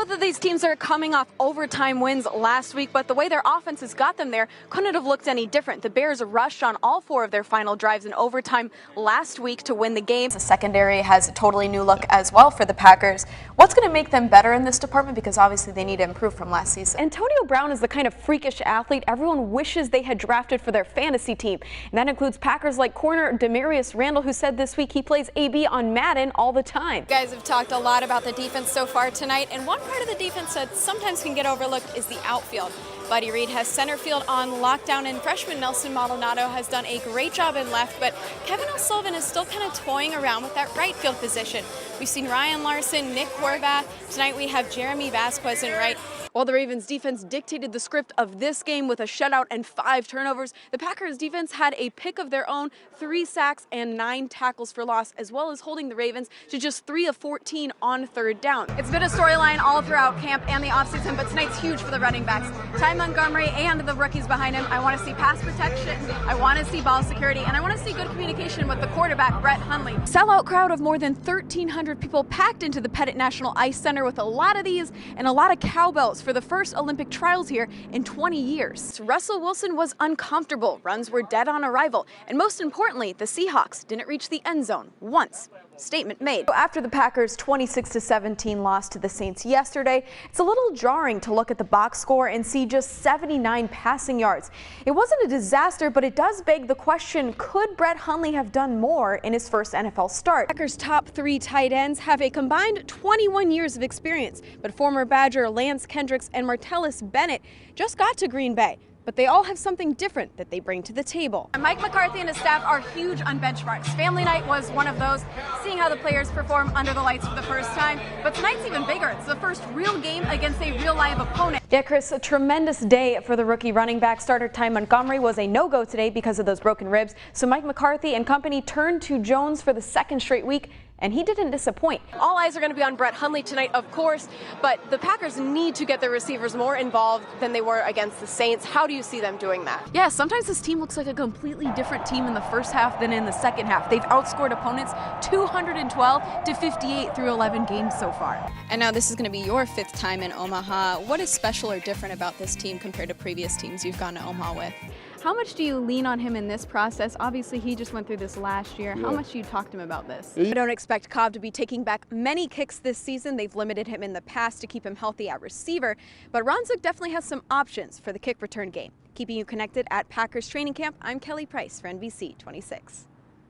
Both of these teams are coming off overtime wins last week, but the way their offenses got them there couldn't have looked any different. The Bears rushed on all 4 of their final drives in overtime last week to win the game. The secondary has a totally new look as well for the Packers. What's going to make them better in this department? Because obviously they need to improve from last season. Antonio Brown is the kind of freakish athlete everyone wishes they had drafted for their fantasy team. And that includes Packers like corner Demarius Randall, who said this week he plays AB on Madden all the time. You guys have talked a lot about the defense so far tonight, and one part of the defense that sometimes can get overlooked is the outfield. Buddy Reed has center field on lockdown, and freshman Nelson Maldonado has done a great job in left, but Kevin O'Sullivan is still kind of toying around with that right field position. We've seen Ryan Larson, Nick Horvath. Tonight we have Jeremy Vasquez in right. While the Ravens defense dictated the script of this game with a shutout and 5 turnovers, the Packers defense had a pick of their own, 3 sacks and 9 tackles for loss, as well as holding the Ravens to just 3 of 14 on 3rd down. It's been a storyline all throughout camp and the offseason, but tonight's huge for the running backs. Ty Montgomery and the rookies behind him. I want to see pass protection, I want to see ball security, and I want to see good communication with the quarterback, Brett Hundley. Sellout crowd of more than 1,300 people packed into the Pettit National Ice Center with a lot of these and a lot of cowbells for the first Olympic trials here in 20 years. Russell Wilson was uncomfortable, runs were dead on arrival, and most importantly, the Seahawks didn't reach the end zone once. Statement made. After the Packers' 26-17 loss to the Saints yesterday, it's a little jarring to look at the box score and see just 79 passing yards. It wasn't a disaster, but it does beg the question, could Brett Hundley have done more in his first NFL start? Packers' top 3 tight ends have a combined 21 years of experience, but former Badger Lance Kendricks and Martellus Bennett just got to Green Bay. But they all have something different that they bring to the table. Mike McCarthy and his staff are huge on benchmarks. Family night was one of those, seeing how the players perform under the lights for the first time. But tonight's even bigger. It's the first real game against a real live opponent. Yeah, Chris, a tremendous day for the rookie running back. Starter Ty Montgomery was a no-go today because of those broken ribs. So Mike McCarthy and company turned to Jones for the 2nd straight week, and he didn't disappoint. All eyes are going to be on Brett Hundley tonight, of course, but the Packers need to get their receivers more involved than they were against the Saints. How do you see them doing that? Yeah, sometimes this team looks like a completely different team in the first half than in the second half. They've outscored opponents 212-58 through 11 games so far. And now this is going to be your 5th time in Omaha. What is special or different about this team compared to previous teams you've gone to Omaha with? How much do you lean on him in this process? Obviously, he just went through this last year. How much do you talk to him about this? I don't expect Cobb to be taking back many kicks this season. They've limited him in the past to keep him healthy at receiver, but Ron Zook definitely has some options for the kick return game. Keeping you connected at Packers training camp, I'm Kelly Price for NBC 26.